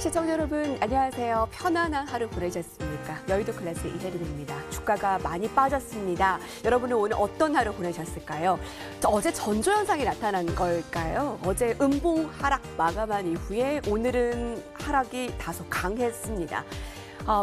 시청자 여러분, 안녕하세요. 편안한 하루 보내셨습니까? 여의도 클래스 이혜림입니다. 주가가 많이 빠졌습니다. 여러분은 오늘 어떤 하루 보내셨을까요? 어제 전조 현상이 나타난 걸까요? 어제 음봉 하락 마감한 이후에 오늘은 하락이 다소 강했습니다.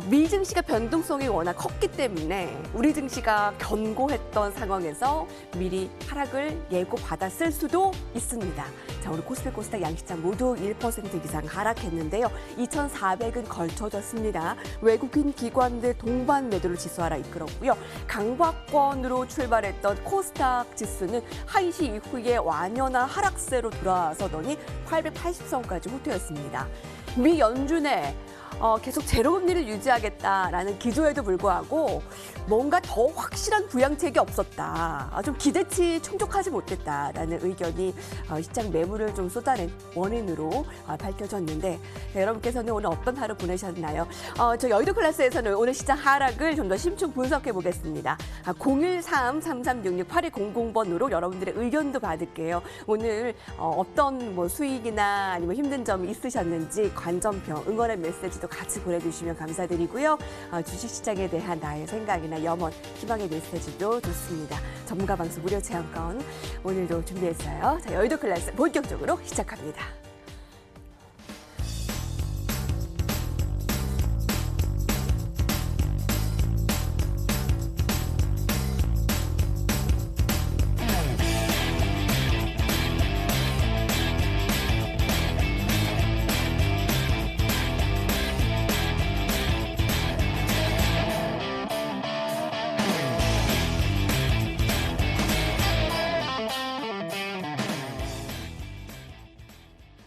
미 증시가 변동성이 워낙 컸기 때문에 우리 증시가 견고했던 상황에서 미리 하락을 예고받았을 수도 있습니다. 자, 오늘 코스피 코스닥 양시장 모두 1% 이상 하락했는데요. 2,400은 걸쳐졌습니다. 외국인 기관들 동반 매도를 지수하라 이끌었고요. 강박권으로 출발했던 코스닥 지수는 1시 이후에 완연한 하락세로 돌아서더니 880선까지 후퇴했습니다. 미 연준의 계속 제로금리를 유지하겠다라는 기조에도 불구하고 뭔가 더 확실한 부양책이 없었다. 좀 기대치 충족하지 못했다라는 의견이 시장 매물을 좀 쏟아낸 원인으로 밝혀졌는데 여러분께서는 오늘 어떤 하루 보내셨나요? 저 여의도 클래스에서는 오늘 시장 하락을 좀 더 심층 분석해 보겠습니다. 013-3366-8200번으로 여러분들의 의견도 받을게요. 오늘 어떤 수익이나 아니면 힘든 점이 있으셨는지 관전평, 응원의 메시지도 같이 보내주시면 감사드리고요. 주식시장에 대한 나의 생각이나 염원, 희망의 메시지도 좋습니다. 전문가 방송 무료 체험권 오늘도 준비했어요. 자, 여의도 클래스 본격적으로 시작합니다.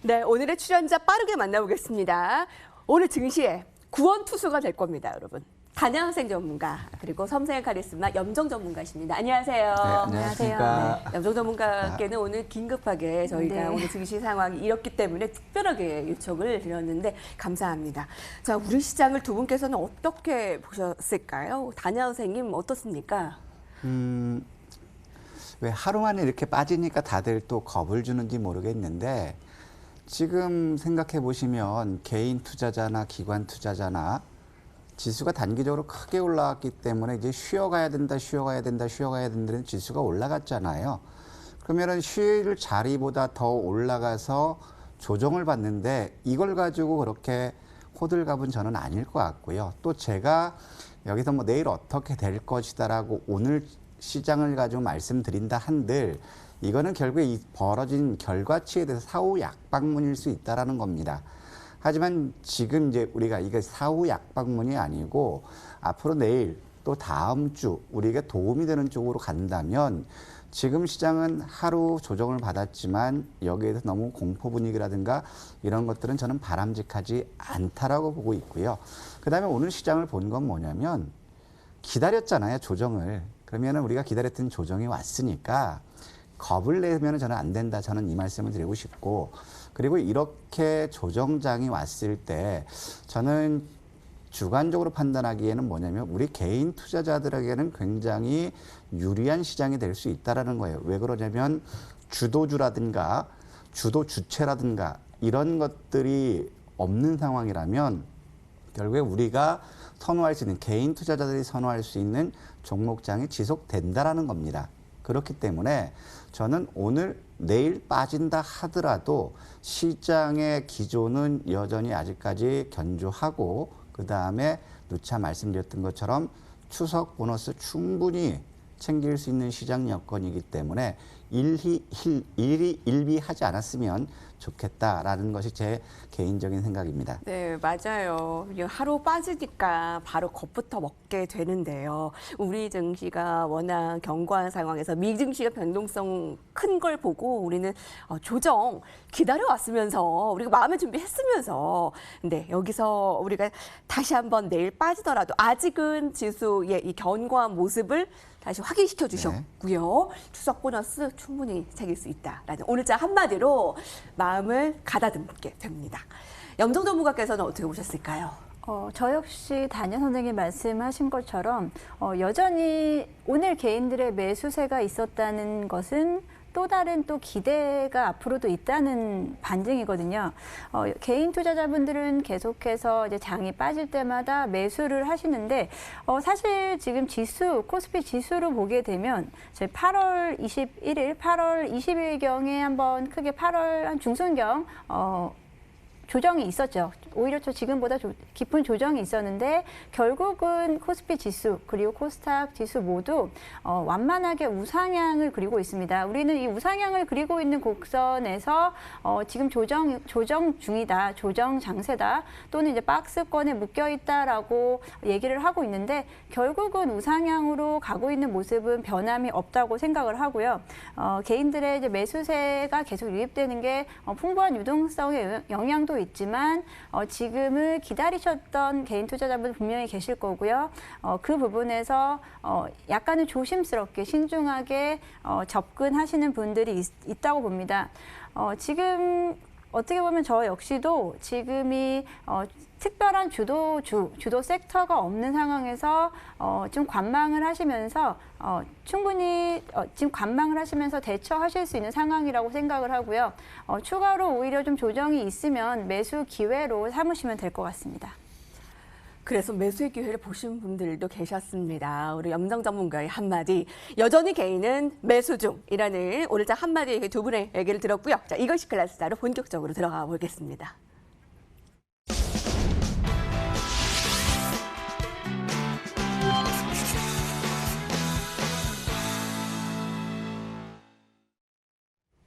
네, 오늘의 출연자 빠르게 만나보겠습니다. 오늘 증시에 구원투수가 될 겁니다, 여러분. 단양생 전문가, 그리고 섬세한 카리스마 염정 전문가십니다. 안녕하세요. 네, 안녕하십니까. 네, 염정 전문가께는 오늘 긴급하게 저희가 오늘 증시 상황이 이렇기 때문에 특별하게 요청을 드렸는데 감사합니다. 자, 우리 시장을 두 분께서는 어떻게 보셨을까요? 단양생님 어떻습니까? 왜 하루 만에 이렇게 빠지니까 다들 또 겁을 주는지 모르겠는데 지금 생각해 보시면 개인 투자자나 기관 투자자나 지수가 단기적으로 크게 올라왔기 때문에 이제 쉬어가야 된다, 쉬어가야 된다, 쉬어가야 된다는 지수가 올라갔잖아요. 그러면은 쉴 자리보다 더 올라가서 조정을 받는데 이걸 가지고 그렇게 호들갑은 저는 아닐 것 같고요. 또 제가 여기서 뭐 내일 어떻게 될 것이다라고 오늘 시장을 가지고 말씀드린다 한들 이거는 결국에 이 벌어진 결과치에 대해서 사후 약방문일 수 있다라는 겁니다. 하지만 지금 이제 우리가 이게 사후 약방문이 아니고 앞으로 내일 또 다음 주 우리에게 도움이 되는 쪽으로 간다면 지금 시장은 하루 조정을 받았지만 여기에서 너무 공포 분위기라든가 이런 것들은 저는 바람직하지 않다라고 보고 있고요. 그다음에 오늘 시장을 본 건 뭐냐면 기다렸잖아요, 조정을. 그러면 우리가 기다렸던 조정이 왔으니까 겁을 내면 저는 안 된다. 저는 이 말씀을 드리고 싶고 그리고 이렇게 조정장이 왔을 때 저는 주관적으로 판단하기에는 뭐냐면 우리 개인 투자자들에게는 굉장히 유리한 시장이 될 수 있다는 거예요. 왜 그러냐면 주도주라든가 주도 주체라든가 이런 것들이 없는 상황이라면 결국에 우리가 선호할 수 있는 개인 투자자들이 선호할 수 있는 종목장이 지속된다라는 겁니다. 그렇기 때문에 저는 오늘 내일 빠진다 하더라도 시장의 기조는 여전히 아직까지 견조하고 그다음에 누차 말씀드렸던 것처럼 추석 보너스 충분히 챙길 수 있는 시장 여건이기 때문에 일희일비하지 않았으면 좋겠다라는 것이 제 개인적인 생각입니다. 네, 맞아요. 하루 빠지니까 바로 겁부터 먹게 되는데요. 우리 증시가 워낙 견고한 상황에서 미 증시가 변동성 큰 걸 보고 우리는 조정 기다려왔으면서 우리가 마음의 준비했으면서 근데 여기서 우리가 다시 한번 내일 빠지더라도 아직은 지수의 이 견고한 모습을 다시 확인시켜 주셨고요. 네. 추석 보너스 충분히 챙길 수 있다라는 오늘자 한마디로 마음을 가다듬게 됩니다. 염정 전문가께서는 어떻게 보셨을까요? 저 역시 단연 선생님 말씀하신 것처럼 여전히 오늘 개인들의 매수세가 있었다는 것은 또 다른 또 기대가 앞으로도 있다는 반증이거든요. 개인 투자자분들은 계속해서 이제 장이 빠질 때마다 매수를 하시는데 사실 지금 코스피 지수로 보게 되면 저희 8월 21일, 8월 20일경에 한번 크게 8월 한 중순경 조정이 있었죠. 오히려 지금보다 깊은 조정이 있었는데 결국은 코스피 지수 그리고 코스닥 지수 모두 완만하게 우상향을 그리고 있습니다. 우리는 이 우상향을 그리고 있는 곡선에서 지금 조정 중이다, 조정 장세다, 또는 이제 박스권에 묶여 있다라고 얘기를 하고 있는데 결국은 우상향으로 가고 있는 모습은 변함이 없다고 생각을 하고요. 개인들의 이제 매수세가 계속 유입되는 게 풍부한 유동성의 영향도 있지만 지금을 기다리셨던 개인 투자자분 분명히 계실 거고요. 그 부분에서 약간은 조심스럽게 신중하게 접근하시는 분들이 있다고 봅니다. 지금 어떻게 보면 저 역시도 지금이 특별한 주도 섹터가 없는 상황에서 좀 관망을 하시면서 충분히 지금 관망을 하시면서 대처하실 수 있는 상황이라고 생각을 하고요. 추가로 오히려 좀 조정이 있으면 매수 기회로 삼으시면 될 것 같습니다. 그래서 매수의 기회를 보신 분들도 계셨습니다. 우리 염정 전문가의 한마디, 여전히 개인은 매수 중이라는 오늘자 한마디 두 분의 얘기를 들었고요. 자, 이것이 클래스다로 본격적으로 들어가 보겠습니다.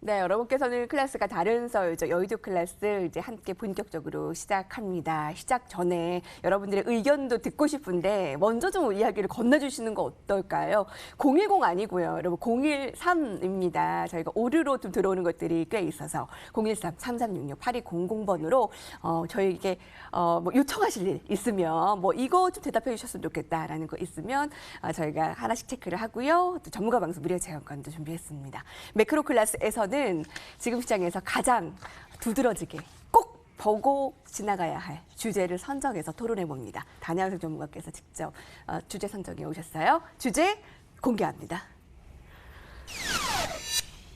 네, 여러분께서는 클래스가 다른 서유죠. 여의도 클래스 이제 함께 본격적으로 시작합니다. 시작 전에 여러분들의 의견도 듣고 싶은데 먼저 좀 이야기를 건네주시는 거 어떨까요? 010 아니고요. 여러분 013입니다. 저희가 오류로 좀 들어오는 것들이 꽤 있어서 013-3366-8200번으로 저희에게 뭐 요청하실 일 있으면 뭐 이거 좀 대답해 주셨으면 좋겠다라는 거 있으면 저희가 하나씩 체크를 하고요. 또 전문가 방송 무료 체험권도 준비했습니다. 매크로 클래스에서는 지금 시장에서 가장 두드러지게 꼭 보고 지나가야 할 주제를 선정해서 토론해 봅니다. 단양석 전문가께서 직접 주제 선정해 오셨어요. 주제 공개합니다.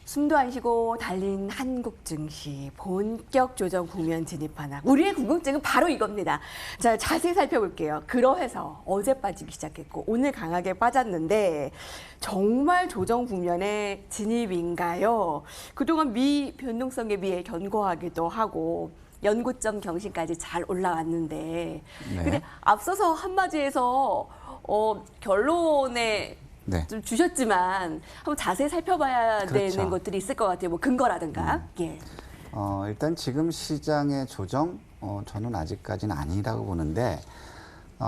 숨도 안 쉬고 달린 한국 증시 본격 조정 국면 진입하나. 우리의 궁금증은 바로 이겁니다. 자, 자세히 살펴볼게요. 그러해서 어제 빠지기 시작했고 오늘 강하게 빠졌는데 정말 조정 국면에 진입인가요? 그동안 미 변동성에 비해 견고하기도 하고 연고점 경신까지 잘 올라왔는데 네. 근데 앞서서 한마디에서 결론에 네. 좀 주셨지만 한번 자세히 살펴봐야 그렇죠. 되는 것들이 있을 것 같아요. 뭐 근거라든가. 예. 일단 지금 시장의 조정, 저는 아직까지는 아니라고 보는데,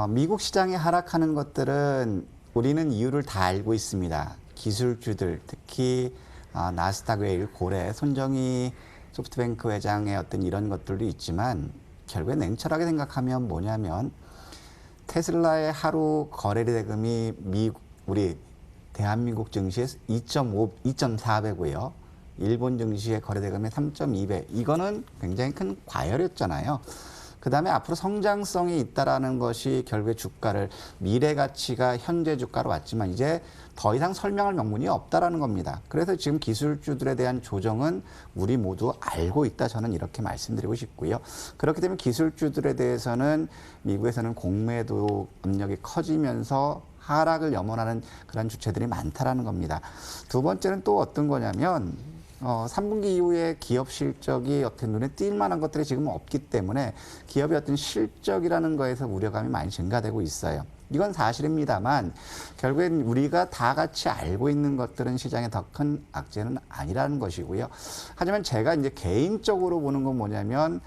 미국 시장이 하락하는 것들은 우리는 이유를 다 알고 있습니다. 기술주들, 특히 나스닥 외일 고래, 손정희 소프트뱅크 회장의 어떤 이런 것들도 있지만, 결국에 냉철하게 생각하면 뭐냐면, 테슬라의 하루 거래 대금이 우리 대한민국 증시의 2.4배고요. 일본 증시의 거래 대금의 3.2배. 이거는 굉장히 큰 과열이었잖아요. 그다음에 앞으로 성장성이 있다라는 것이 결국에 주가를 미래 가치가 현재 주가로 왔지만 이제 더 이상 설명할 명분이 없다라는 겁니다. 그래서 지금 기술주들에 대한 조정은 우리 모두 알고 있다. 저는 이렇게 말씀드리고 싶고요. 그렇기 때문에 기술주들에 대해서는 미국에서는 공매도 압력이 커지면서 하락을 염원하는 그런 주체들이 많다라는 겁니다. 두 번째는 또 어떤 거냐면 3분기 이후에 기업 실적이 어떻게 눈에 띌 만한 것들이 지금 없기 때문에 기업의 어떤 실적이라는 거에서 우려감이 많이 증가되고 있어요. 이건 사실입니다만 결국엔 우리가 다 같이 알고 있는 것들은 시장에 더 큰 악재는 아니라는 것이고요. 하지만 제가 이제 개인적으로 보는 건 뭐냐면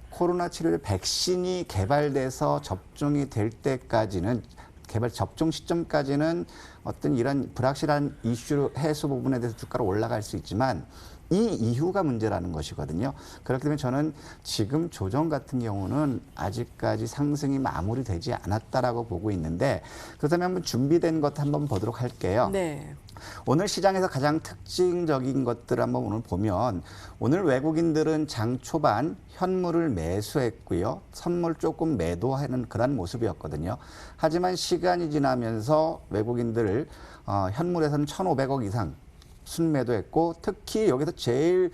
코로나 치료제 백신이 개발돼서 접종이 될 때까지는 접종 시점까지는 어떤 이런 불확실한 이슈 해소 부분에 대해서 주가로 올라갈 수 있지만 이 이후가 문제라는 것이거든요. 그렇기 때문에 저는 지금 조정 같은 경우는 아직까지 상승이 마무리되지 않았다라고 보고 있는데 그렇다면 한번 준비된 것 한번 보도록 할게요. 네. 오늘 시장에서 가장 특징적인 것들을 한번 오늘 보면 오늘 외국인들은 장 초반 현물을 매수했고요. 선물 조금 매도하는 그런 모습이었거든요. 하지만 시간이 지나면서 외국인들 현물에서는 1,500억 이상 순매도했고 특히 여기서 제일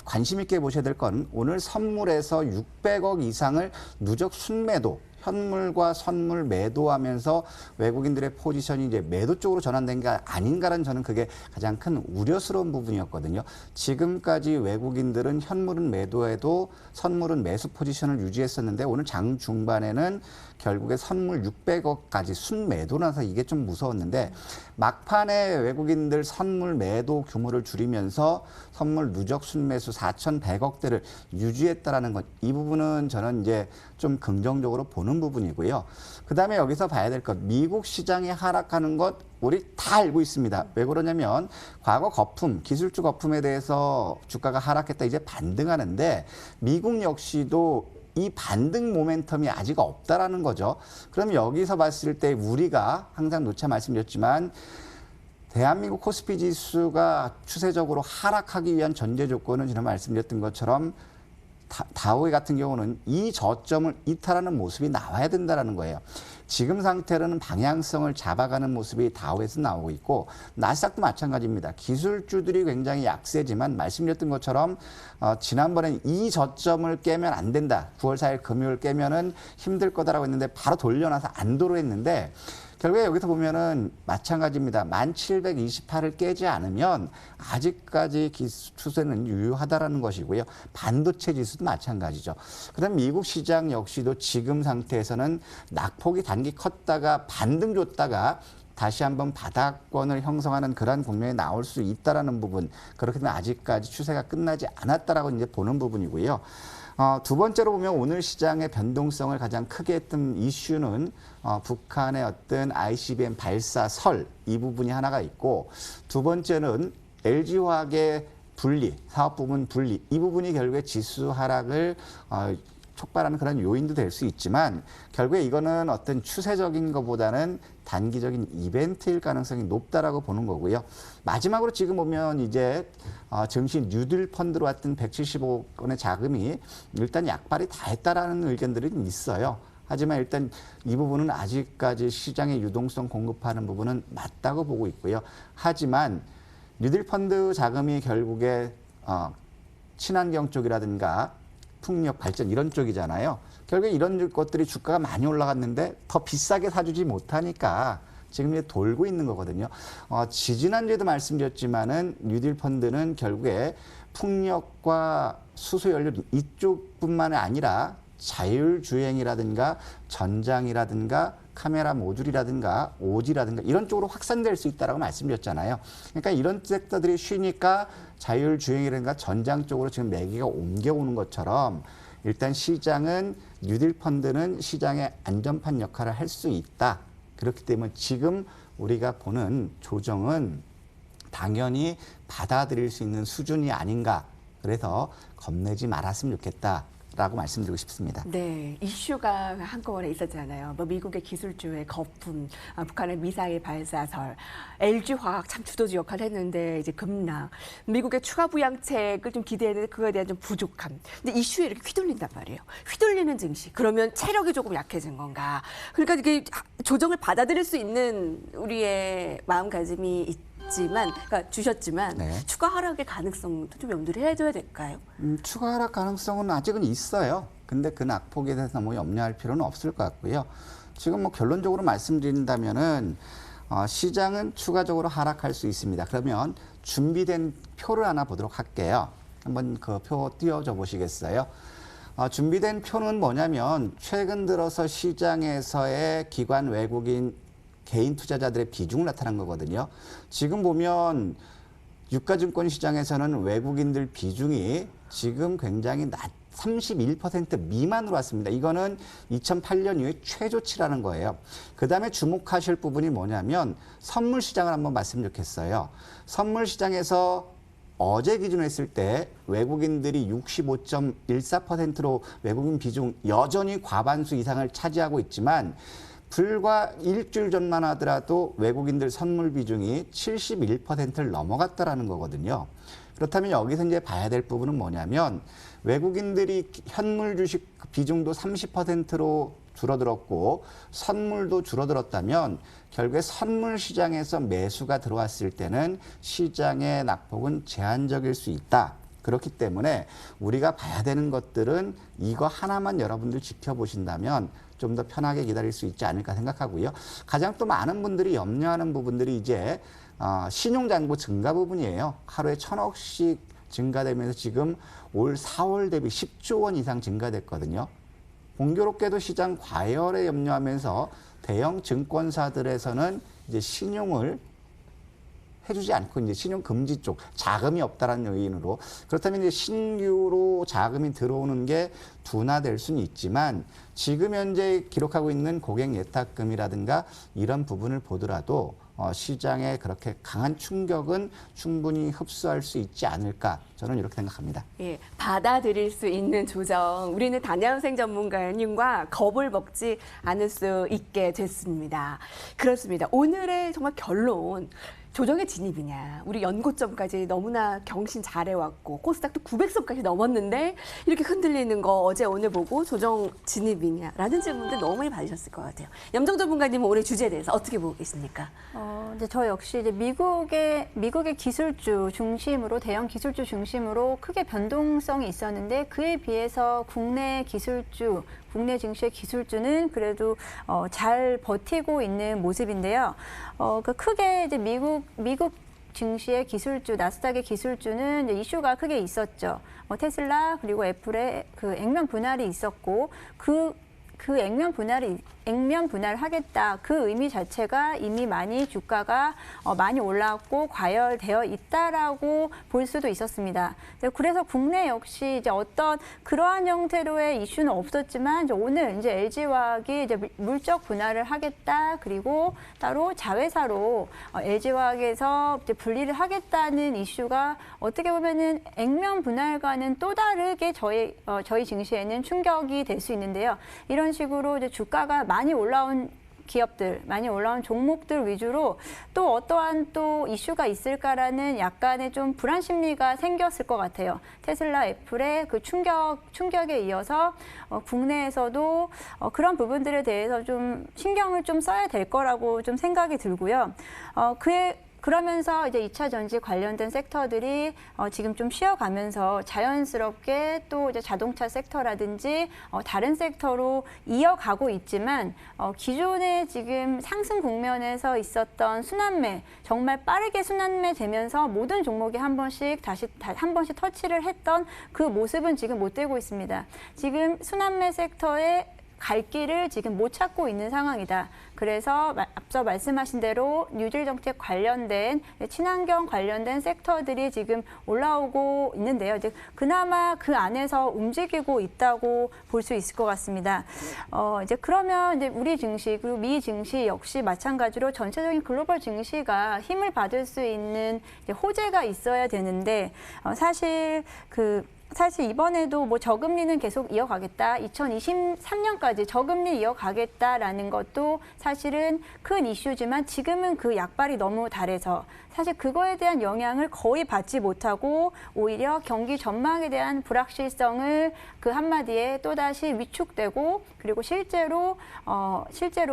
관심 있게 보셔야 될 건 오늘 선물에서 600억 이상을 누적 순매도 현물과 선물 매도하면서 외국인들의 포지션이 이제 매도 쪽으로 전환된 게 아닌가라는 저는 그게 가장 큰 우려스러운 부분이었거든요. 지금까지 외국인들은 현물은 매도해도 선물은 매수 포지션을 유지했었는데 오늘 장 중반에는 결국에 선물 600억까지 순매도라서 이게 좀 무서웠는데 막판에 외국인들 선물 매도 규모를 줄이면서 선물 누적 순매수 4,100억대를 유지했다라는 것, 이 부분은 저는 이제 좀 긍정적으로 보는 부분이고요. 그다음에 여기서 봐야 될 것, 미국 시장이 하락하는 것 우리 다 알고 있습니다. 왜 그러냐면 과거 거품, 기술주 거품에 대해서 주가가 하락했다 이제 반등하는데 미국 역시도 이 반등 모멘텀이 아직 없다라는 거죠. 그럼 여기서 봤을 때 우리가 항상 누차 말씀드렸지만 대한민국 코스피 지수가 추세적으로 하락하기 위한 전제 조건은 지난 말씀드렸던 것처럼 다우이 같은 경우는 이 저점을 이탈하는 모습이 나와야 된다는 거예요. 지금 상태로는 방향성을 잡아가는 모습이 다우에서 나오고 있고 나스닥도 마찬가지입니다. 기술주들이 굉장히 약세지만 말씀드렸던 것처럼 지난번엔 이 저점을 깨면 안 된다. 9월 4일 금요일 깨면은 힘들 거다라고 했는데 바로 돌려놔서 안도로 했는데 결국에 여기서 보면은 마찬가지입니다. 1728을 깨지 않으면 아직까지 추세는 유효하다라는 것이고요. 반도체 지수도 마찬가지죠. 그다음 미국 시장 역시도 지금 상태에서는 낙폭이 단기 컸다가 반등 줬다가 다시 한번 바닥권을 형성하는 그런 국면에 나올 수 있다라는 부분. 그렇기 때문에 아직까지 추세가 끝나지 않았다라고 이제 보는 부분이고요. 두 번째로 보면 오늘 시장의 변동성을 가장 크게 했던 이슈는 북한의 어떤 ICBM 발사 설 이 부분이 하나가 있고 두 번째는 LG화학의 분리, 사업 부문 분리 이 부분이 결국에 지수 하락을 촉발하는 그런 요인도 될 수 있지만 결국에 이거는 어떤 추세적인 것보다는 단기적인 이벤트일 가능성이 높다라고 보는 거고요. 마지막으로 지금 보면 이제 증시 뉴딜 펀드로 왔던 175억 원의 자금이 일단 약발이 다 했다라는 의견들이 있어요. 하지만 일단 이 부분은 아직까지 시장의 유동성 공급하는 부분은 맞다고 보고 있고요. 하지만 뉴딜 펀드 자금이 결국에 친환경 쪽이라든가 풍력 발전 이런 쪽이잖아요. 결국에 이런 것들이 주가가 많이 올라갔는데 더 비싸게 사주지 못하니까 지금 이제 돌고 있는 거거든요. 지지난주에도 말씀드렸지만은 뉴딜 펀드는 결국에 풍력과 수소연료 이쪽뿐만 아니라 자율주행이라든가 전장이라든가 카메라 모듈이라든가 오지라든가 이런 쪽으로 확산될 수 있다라고 말씀드렸잖아요. 그러니까 이런 섹터들이 쉬니까 자율주행이라든가 전장 쪽으로 지금 매기가 옮겨오는 것처럼 일단 시장은 뉴딜 펀드는 시장의 안전판 역할을 할 수 있다. 그렇기 때문에 지금 우리가 보는 조정은 당연히 받아들일 수 있는 수준이 아닌가. 그래서 겁내지 말았으면 좋겠다. 라고 말씀드리고 싶습니다. 네, 이슈가 한꺼번에 있었잖아요. 뭐 미국의 기술주의 거품, 북한의 미사일 발사설, LG화학 참 주도주 역할을 했는데 이제 급락, 미국의 추가 부양책을 좀 기대했는데 그거에 대한 좀 부족함. 근데 이슈에 이렇게 휘둘린단 말이에요. 휘둘리는 증시. 그러면 체력이 조금 약해진 건가? 그러니까 이게 조정을 받아들일 수 있는 우리의 마음가짐이 그러니까 주셨지만 네. 추가 하락의 가능성도 좀 염두를 해줘야 될까요? 추가 하락 가능성은 아직은 있어요. 근데 그 낙폭에 대해서 너무 염려할 필요는 없을 것 같고요. 지금 뭐 결론적으로 말씀드린다면은 시장은 추가적으로 하락할 수 있습니다. 그러면 준비된 표를 하나 보도록 할게요. 한번 그 표 띄워줘 보시겠어요? 준비된 표는 뭐냐면 최근 들어서 시장에서의 기관 외국인 개인 투자자들의 비중을 나타난 거거든요. 지금 보면 유가증권 시장에서는 외국인들 비중이 지금 굉장히 31% 미만으로 왔습니다. 이거는 2008년 이후에 최저치라는 거예요. 그다음에 주목하실 부분이 뭐냐면 선물 시장을 한번 봤으면 좋겠어요. 선물 시장에서 어제 기준으로 했을 때 외국인들이 65.14%로 외국인 비중 여전히 과반수 이상을 차지하고 있지만 불과 일주일 전만 하더라도 외국인들 선물 비중이 71%를 넘어갔다라는 거거든요. 그렇다면 여기서 이제 봐야 될 부분은 뭐냐면 외국인들이 현물 주식 비중도 30%로 줄어들었고 선물도 줄어들었다면 결국에 선물 시장에서 매수가 들어왔을 때는 시장의 낙폭은 제한적일 수 있다. 그렇기 때문에 우리가 봐야 되는 것들은 이거 하나만 여러분들 지켜보신다면 좀 더 편하게 기다릴 수 있지 않을까 생각하고요. 가장 또 많은 분들이 염려하는 부분들이 이제 신용잔고 증가 부분이에요. 하루에 1,000억씩 증가되면서 지금 올 4월 대비 10조 원 이상 증가됐거든요. 공교롭게도 시장 과열에 염려하면서 대형 증권사들에서는 이제 신용을 해주지 않고 이제 신용 금지 쪽 자금이 없다라는 요인으로 그렇다면 이제 신규로 자금이 들어오는 게 둔화될 수는 있지만 지금 현재 기록하고 있는 고객 예탁금이라든가 이런 부분을 보더라도 시장에 그렇게 강한 충격은 충분히 흡수할 수 있지 않을까 저는 이렇게 생각합니다. 예, 받아들일 수 있는 조정. 우리는 단양생 전문가님과 겁을 먹지 않을 수 있게 됐습니다. 그렇습니다. 오늘의 정말 결론. 조정의 진입이냐. 우리 연고점까지 너무나 경신 잘해왔고 코스닥도 900선까지 넘었는데 이렇게 흔들리는 거 어제 오늘 보고 조정 진입이냐라는 질문들 너무 많이 받으셨을 것 같아요. 염정 전문가님은 오늘 주제에 대해서 어떻게 보고 계십니까? 이제 저 역시 이제 미국의 기술주 중심으로 대형 기술주 중심으로 크게 변동성이 있었는데 그에 비해서 국내 기술주 국내 증시의 기술주는 그래도 잘 버티고 있는 모습인데요. 그 크게 이제 미국 증시의 기술주, 나스닥의 기술주는 이제 이슈가 크게 있었죠. 테슬라 그리고 애플의 그 액면 분할이 있었고 그 액면 분할하겠다 그 의미 자체가 이미 많이 주가가 많이 올라왔고 과열되어 있다라고 볼 수도 있었습니다. 그래서 국내 역시 이제 어떤 그러한 형태로의 이슈는 없었지만 이제 오늘 이제 LG화학이 이제 물적 분할을 하겠다 그리고 따로 자회사로 LG화학에서 이제 분리를 하겠다는 이슈가 어떻게 보면은 액면 분할과는 또 다르게 저희 증시에는 충격이 될 수 있는데요. 이런 식으로 이제 주가가 많이 올라온 기업들, 많이 올라온 종목들 위주로 또 어떠한 또 이슈가 있을까라는 약간의 좀 불안 심리가 생겼을 것 같아요. 테슬라, 애플의 그 충격에 이어서 국내에서도 그런 부분들에 대해서 좀 신경을 좀 써야 될 거라고 좀 생각이 들고요. 그러면서 이제 2차 전지 관련된 섹터들이 지금 좀 쉬어가면서 자연스럽게 또 이제 자동차 섹터라든지 다른 sek터로 이어가고 있지만 기존에 지금 상승 국면에서 있었던 순환매 정말 빠르게 순환매 되면서 모든 종목이 한 번씩 터치를 했던 그 모습은 지금 못 되고 있습니다. 지금 순환매 섹터에 갈 길을 지금 못 찾고 있는 상황이다. 그래서 앞서 말씀하신 대로 뉴딜 정책 관련된 친환경 관련된 섹터들이 지금 올라오고 있는데요. 이제 그나마 그 안에서 움직이고 있다고 볼 수 있을 것 같습니다. 이제 그러면 이제 우리 증시 그리고 미 증시 역시 마찬가지로 전체적인 글로벌 증시가 힘을 받을 수 있는 이제 호재가 있어야 되는데 사실 이번에도 뭐 저금리는 계속 이어가겠다. 2023년까지 저금리 이어가겠다라는 것도 사실은 큰 이슈지만 지금은 그 약발이 너무 달해서 사실 그거에 대한 영향을 거의 받지 못하고 오히려 경기 전망에 대한 불확실성을 그 한마디에 또다시 위축되고 그리고 실제로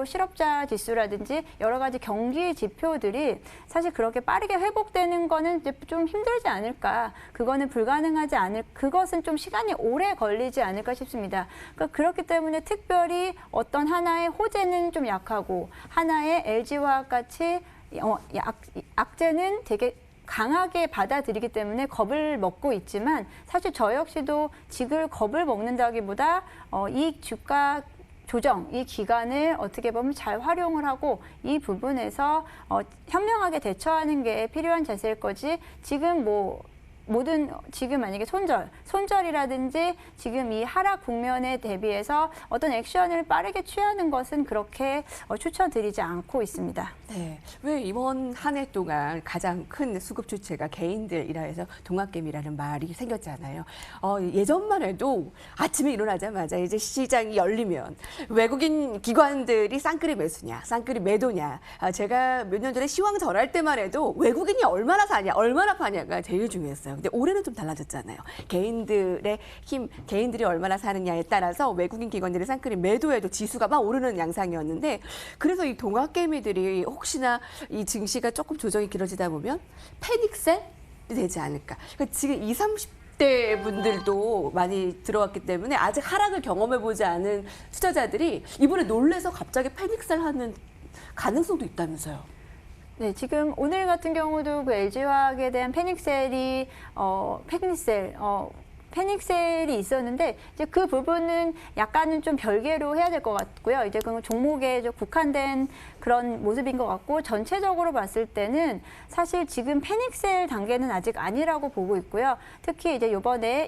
실업자 지수라든지 여러 가지 경기 지표들이 사실 그렇게 빠르게 회복되는 거는 이제 좀 힘들지 않을까. 그거는 불가능하지 않을 그것은 좀 시간이 오래 걸리지 않을까 싶습니다. 그러니까 그렇기 때문에 특별히 어떤 하나의 호재는 좀 약하고 하나의 LG화학 같이 악재는 되게 강하게 받아들이기 때문에 겁을 먹고 있지만 사실 저 역시도 지금 겁을 먹는다기보다 이 주가 조정, 이 기간을 어떻게 보면 잘 활용을 하고 이 부분에서 현명하게 대처하는 게 필요한 자세일 거지 지금 지금 만약에 손절이라든지 지금 이 하락 국면에 대비해서 어떤 액션을 빠르게 취하는 것은 그렇게 추천드리지 않고 있습니다. 네. 왜 이번 한 해 동안 가장 큰 수급 주체가 개인들이라 해서 동학개미라는 말이 생겼잖아요. 예전만 해도 아침에 일어나자마자 이제 시장이 열리면 외국인 기관들이 쌍끌이 매수냐, 쌍끌이 매도냐. 제가 몇 년 전에 시황 전할 때만 해도 외국인이 얼마나 사냐, 얼마나 파냐가 제일 중요했어요. 근데 올해는 좀 달라졌잖아요. 개인들의 힘, 개인들이 얼마나 사느냐에 따라서 외국인 기관들의 선크림 매도에도 지수가 막 오르는 양상이었는데 그래서 이 동학개미들이 혹시나 이 증시가 조금 조정이 길어지다 보면 패닉셀이 되지 않을까. 그러니까 지금 20, 30대 분들도 많이 들어왔기 때문에 아직 하락을 경험해보지 않은 투자자들이 이번에 놀래서 갑자기 패닉셀 하는 가능성도 있다면서요. 네, 지금 오늘 같은 경우도 그 LG화학에 대한 패닉셀이 있었는데 이제 그 부분은 약간은 좀 별개로 해야 될 것 같고요. 이제 그 종목에 좀 국한된 그런 모습인 것 같고 전체적으로 봤을 때는 사실 지금 패닉셀 단계는 아직 아니라고 보고 있고요. 특히 이제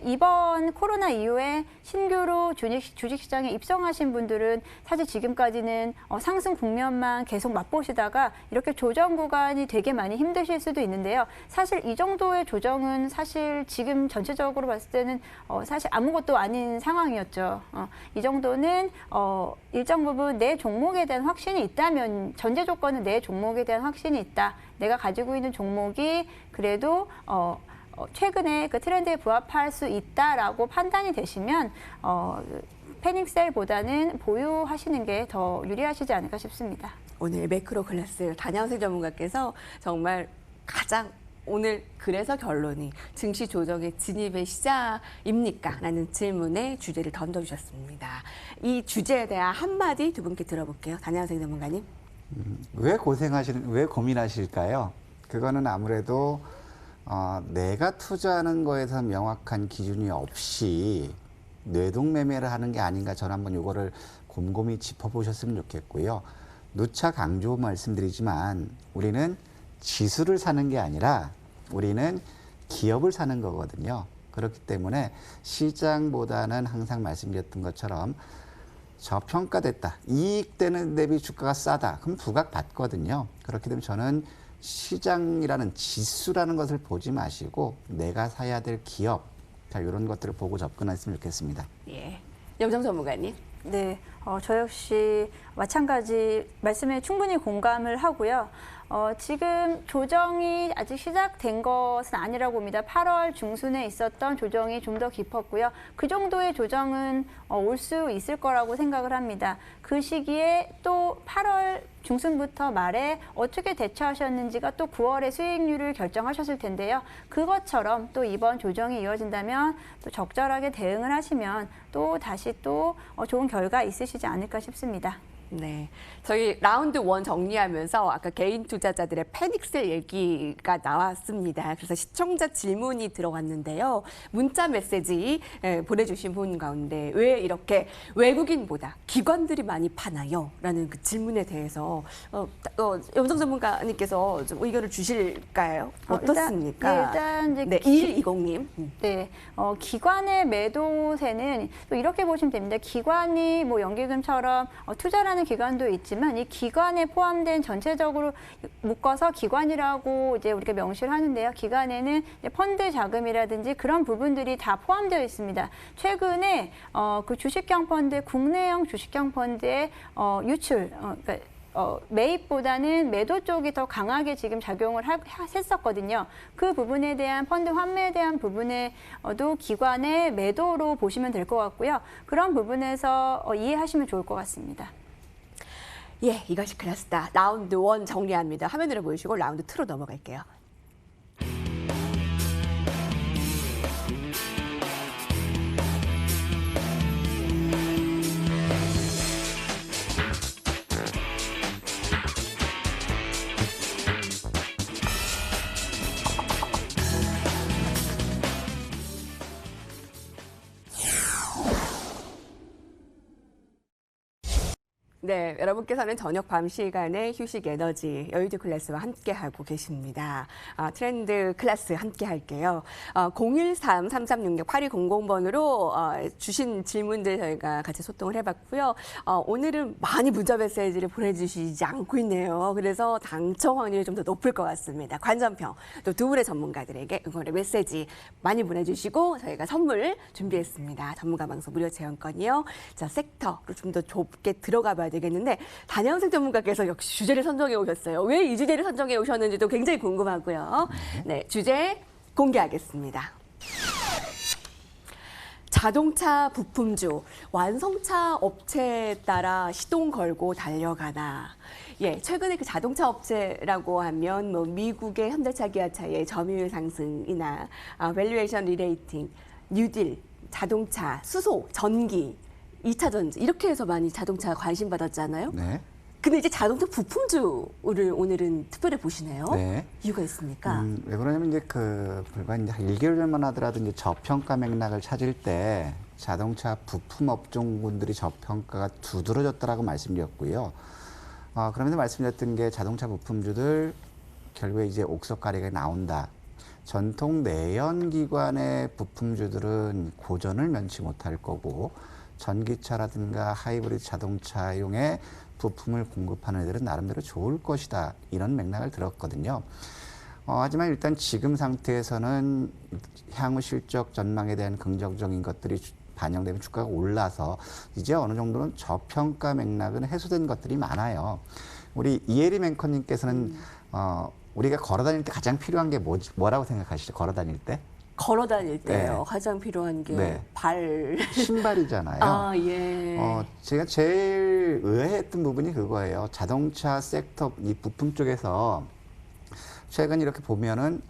이번 코로나 이후에 신규로 주식시장에 입성하신 분들은 사실 지금까지는 상승 국면만 계속 맛보시다가 이렇게 조정 구간이 되게 많이 힘드실 수도 있는데요. 사실 이 정도의 조정은 사실 지금 전체적으로 봤을 때는 사실 아무것도 아닌 상황이었죠. 이 정도는 일정 부분 내 종목에 대한 확신이 있다면 전제 조건은 내 종목에 대한 확신이 있다. 내가 가지고 있는 종목이 그래도 최근에 그 트렌드에 부합할 수 있다라고 판단이 되시면 패닉셀보다는 보유하시는 게 더 유리하시지 않을까 싶습니다. 오늘 매크로 클래스 단양생 전문가께서 정말 가장 오늘 그래서 결론이 증시 조정의 진입의 시작입니까? 라는 질문에 주제를 던져주셨습니다. 이 주제에 대한 한마디 두 분께 들어볼게요. 단양생 전문가님. 왜 고민하실까요? 그거는 아무래도 내가 투자하는 거에서 명확한 기준이 없이 뇌동매매를 하는 게 아닌가 저는 한번 이거를 곰곰이 짚어보셨으면 좋겠고요. 누차 강조 말씀드리지만 우리는 지수를 사는 게 아니라 우리는 기업을 사는 거거든요. 그렇기 때문에 시장보다는 항상 말씀드렸던 것처럼 저평가됐다. 이익되는 대비 주가가 싸다. 그럼 부각 받거든요. 그렇기 때문에 저는 시장이라는 지수라는 것을 보지 마시고 내가 사야 될 기업, 자 이런 것들을 보고 접근했으면 좋겠습니다. 예, 염정 전문가님. 네, 저 역시 마찬가지 말씀에 충분히 공감을 하고요. 지금 조정이 아직 시작된 것은 아니라고 봅니다. 8월 중순에 있었던 조정이 좀 더 깊었고요. 그 정도의 조정은 올 수 있을 거라고 생각을 합니다. 그 시기에 또 8월 중순부터 말에 어떻게 대처하셨는지가 또 9월의 수익률을 결정하셨을 텐데요. 그것처럼 또 이번 조정이 이어진다면 또 적절하게 대응을 하시면 또 다시 또 좋은 결과 있으시지 않을까 싶습니다. 네, 저희 라운드 1 정리하면서 아까 개인 투자자들의 패닉셀 얘기가 나왔습니다. 그래서 시청자 질문이 들어왔는데요. 문자 메시지 보내주신 분 가운데 왜 이렇게 외국인보다 기관들이 많이 파나요? 라는 그 질문에 대해서 염성 전문가님께서 좀 의견을 주실까요? 어떻습니까? 일단 이제 네, 2120님. 네, 기관의 매도세는 또 이렇게 보시면 됩니다. 기관이 뭐 연기금처럼 투자라는 기관도 있지만 이 기관에 포함된 전체적으로 묶어서 기관이라고 이제 우리가 명시를 하는데요. 기관에는 이제 펀드 자금이라든지 그런 부분들이 다 포함되어 있습니다. 최근에 그 주식형 펀드, 국내형 주식형 펀드의 유출, 그러니까 매입보다는 매도 쪽이 더 강하게 지금 작용을 했었거든요. 그 부분에 대한 펀드 환매에 대한 부분에도 기관의 매도로 보시면 될 것 같고요. 그런 부분에서 이해하시면 좋을 것 같습니다. 예, 이것이 클래스다. 라운드 1 정리합니다. 화면으로 보여주시고 라운드 2로 넘어갈게요. 네, 여러분께서는 저녁 밤 시간에 휴식 에너지 여의도 클래스와 함께하고 계십니다. 트렌드 클래스 함께 할게요. 013-3366-8200번으로 주신 질문들 저희가 같이 소통을 해봤고요. 오늘은 많이 문자 메시지를 보내주시지 않고 있네요. 그래서 당첨 확률이 좀 더 높을 것 같습니다. 관전평, 또 두 분의 전문가들에게 응원의 메시지 많이 보내주시고 저희가 선물 준비했습니다. 전문가 방송 무료 체험권이요. 자, 섹터로 좀 더 좁게 들어가 봐야 되겠는데 단양생 전문가께서 역시 주제를 선정해 오셨어요. 왜 이 주제를 선정해 오셨는지도 굉장히 궁금하고요. 네, 주제 공개하겠습니다. 자동차 부품주, 완성차 업체에 따라 시동 걸고 달려가나. 예, 최근에 그 자동차 업체라고 하면 뭐 미국의 현대차, 기아차의 점유율 상승이나 밸류에이션 리레이팅, 뉴딜, 자동차, 수소, 전기, 2차 전지 이렇게 해서 많이 자동차 관심 받았잖아요. 네. 근데 이제 자동차 부품주를 오늘은 특별히 보시네요. 네. 이유가 있습니까? 왜 그러냐면 이제 불과 이제 한 1개월 전만 하더라도 이제 저평가 맥락을 찾을 때 자동차 부품 업종군들이 저평가가 두드러졌다라고 말씀드렸고요. 그러면서 말씀드렸던 게 자동차 부품주들 결국에 이제 옥석가리가 나온다. 전통 내연기관의 부품주들은 고전을 면치 못할 거고 전기차라든가 하이브리드 자동차용의 부품을 공급하는 애들은 나름대로 좋을 것이다. 이런 맥락을 들었거든요. 하지만 일단 지금 상태에서는 향후 실적 전망에 대한 긍정적인 것들이 반영되면 주가가 올라서 이제 어느 정도는 저평가 맥락은 해소된 것들이 많아요. 우리 이혜림 앵커님께서는 우리가 걸어 다닐 때 가장 필요한 게 뭐라고 생각하시죠? 걸어 다닐 때? 걸어 다닐 때요. 네. 가장 필요한 게 네. 발. 신발이잖아요. 아, 예. 제가 제일 의아했던 부분이 그거예요. 자동차 섹터 이 부품 쪽에서 최근 이렇게 보면은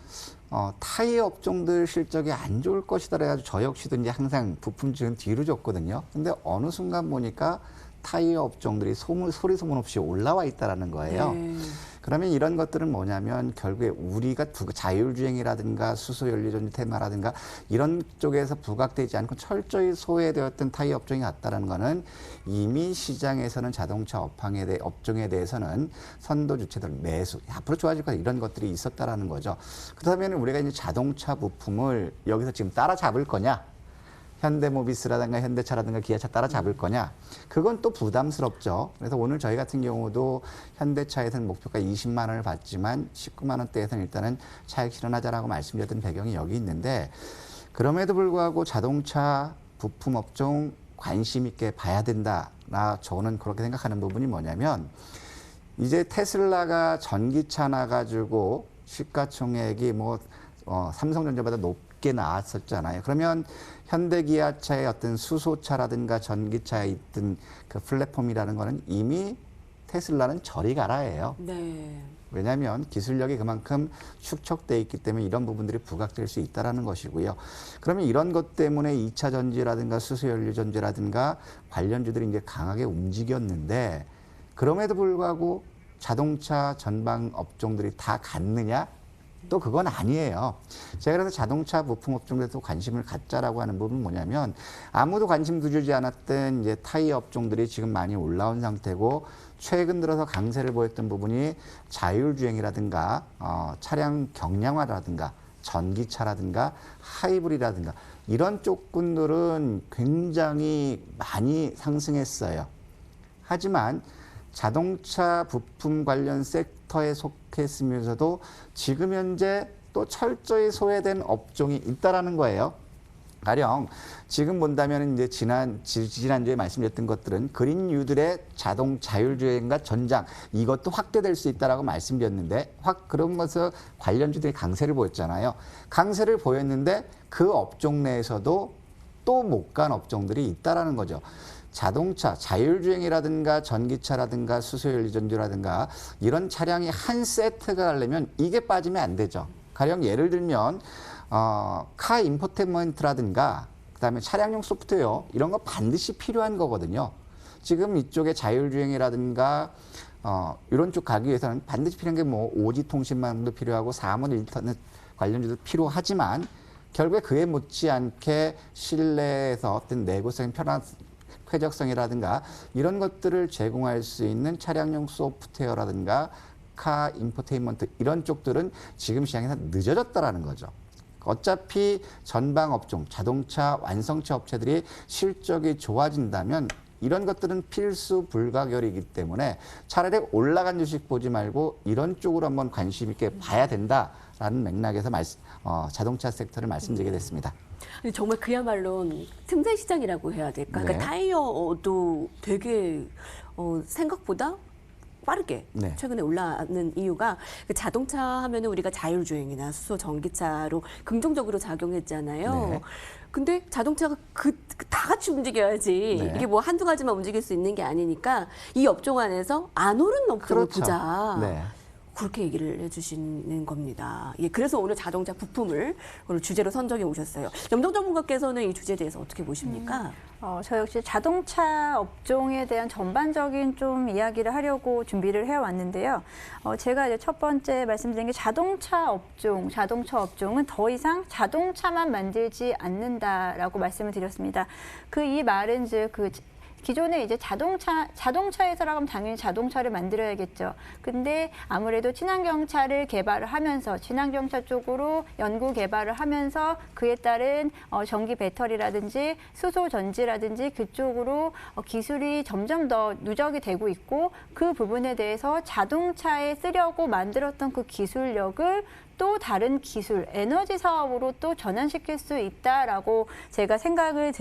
타이어 업종들 실적이 안 좋을 것이다 그래가지고 저 역시도 이제 항상 부품주는 뒤로 줬거든요. 근데 어느 순간 보니까 타이어 업종들이 소리 소문 없이 올라와 있다라는 거예요. 네. 그러면 이런 것들은 뭐냐면 결국에 우리가 자율주행이라든가 수소연료전지 테마라든가 이런 쪽에서 부각되지 않고 철저히 소외되었던 타이어 업종이 같다는 거는 이미 시장에서는 자동차 업종에 대해서는 선도 주체들 매수 앞으로 좋아질 거다 이런 것들이 있었다라는 거죠. 그렇다면 우리가 이제 자동차 부품을 여기서 지금 따라잡을 거냐? 현대모비스라든가 현대차라든가 기아차 따라잡을 거냐? 그건 또 부담스럽죠. 그래서 오늘 저희 같은 경우도 현대차에서는 목표가 20만 원을 받지만 19만 원대에서는 일단은 차익 실현하자라고 말씀드렸던 배경이 여기 있는데 그럼에도 불구하고 자동차 부품 업종 관심 있게 봐야 된다. 저는 그렇게 생각하는 부분이 뭐냐면 이제 테슬라가 전기차 나가지고 시가총액이 삼성전자보다 높게 나왔었잖아요. 그러면 현대기아차의 어떤 수소차라든가 전기차에 있던 그 플랫폼이라는 거는 이미 테슬라는 저리 가라예요. 네. 왜냐하면 기술력이 그만큼 축적돼 있기 때문에 이런 부분들이 부각될 수 있다는 것이고요. 그러면 이런 것 때문에 2차 전지라든가 수소연료 전지라든가 관련주들이 이제 강하게 움직였는데 그럼에도 불구하고 자동차 전방 업종들이 다 갔느냐? 또 그건 아니에요. 제가 그래서 자동차 부품 업종에도 관심을 갖자라고 하는 부분은 뭐냐면 아무도 관심 두지 않았던 이제 타이어 업종들이 지금 많이 올라온 상태고 최근 들어서 강세를 보였던 부분이 자율주행이라든가 차량 경량화라든가 전기차라든가 하이브리드라든가 이런 쪽군들은 굉장히 많이 상승했어요. 하지만 자동차 부품 관련 섹터에 속했으면서도 지금 현재 또 철저히 소외된 업종이 있다라는 거예요. 가령 지금 본다면 이제 지난주에 말씀드렸던 것들은 그린 뉴딜의 자율주행과 전장 이것도 확대될 수 있다라고 말씀드렸는데 그런 것을 관련주들이 강세를 보였잖아요. 강세를 보였는데 그 업종 내에서도 또 못 간 업종들이 있다라는 거죠. 자동차, 자율주행이라든가 전기차라든가 수소연료전지라든가 이런 차량이 한 세트가 가려면 이게 빠지면 안 되죠. 가령 예를 들면 카 인포테인먼트라든가 그다음에 차량용 소프트웨어 이런 거 반드시 필요한 거거든요. 지금 이쪽에 자율주행이라든가 이런 쪽 가기 위해서는 반드시 필요한 게 오지 통신망도 필요하고 4문 인터넷 관련주도 필요하지만 결국에 그에 못지않게 실내에서 어떤 내구성이 편한 쾌적성이라든가 이런 것들을 제공할 수 있는 차량용 소프트웨어라든가 카 인포테인먼트 이런 쪽들은 지금 시장에서 늦어졌다라는 거죠. 어차피 전방 업종, 자동차 완성차 업체들이 실적이 좋아진다면 이런 것들은 필수 불가결이기 때문에 차라리 올라간 주식 보지 말고 이런 쪽으로 한번 관심 있게 봐야 된다라는 맥락에서 자동차 섹터를 말씀드리게 됐습니다. 근데 정말 그야말로 틈새 시장이라고 해야 될까? 네. 그러니까 타이어도 되게 생각보다 빠르게 네. 최근에 올라가는 이유가 그 자동차 하면은 우리가 자율주행이나 수소 전기차로 긍정적으로 작용했잖아요. 네. 근데 자동차가 다 같이 움직여야지 네. 이게 뭐 한두 가지만 움직일 수 있는 게 아니니까 이 업종 안에서 안 오른 업종을 그렇죠. 보자. 네. 그렇게 얘기를 해주시는 겁니다. 예, 그래서 오늘 자동차 부품을 오늘 주제로 선정해 오셨어요. 염정 전문가께서는 이 주제에 대해서 어떻게 보십니까? 저 역시 자동차 업종에 대한 전반적인 좀 이야기를 하려고 준비를 해왔는데요. 제가 이제 첫 번째 말씀드린 게 자동차 업종은 더 이상 자동차만 만들지 않는다라고 말씀을 드렸습니다. 이 말은 즉 기존에 이제 자동차에서라고 하면 당연히 자동차를 만들어야겠죠. 근데 아무래도 친환경차를 개발을 하면서 친환경차 쪽으로 연구 개발을 하면서 그에 따른 전기 배터리라든지 수소 전지라든지 그쪽으로 기술이 점점 더 누적이 되고 있고 그 부분에 대해서 자동차에 쓰려고 만들었던 그 기술력을 또 다른 기술, 에너지 사업으로 또 전환시킬 수 있다라고 제가 생각을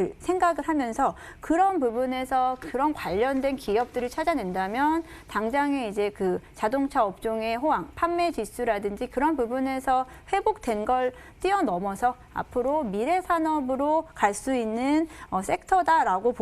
하면서 그런 부분에서 그런 관련된 기업들을 찾아낸다면 당장에 이제 그 자동차 업종의 호황, 판매 지수라든지 그런 부분에서 회복된 걸 뛰어넘어서 앞으로 미래 산업으로 갈 수 있는 섹터다라고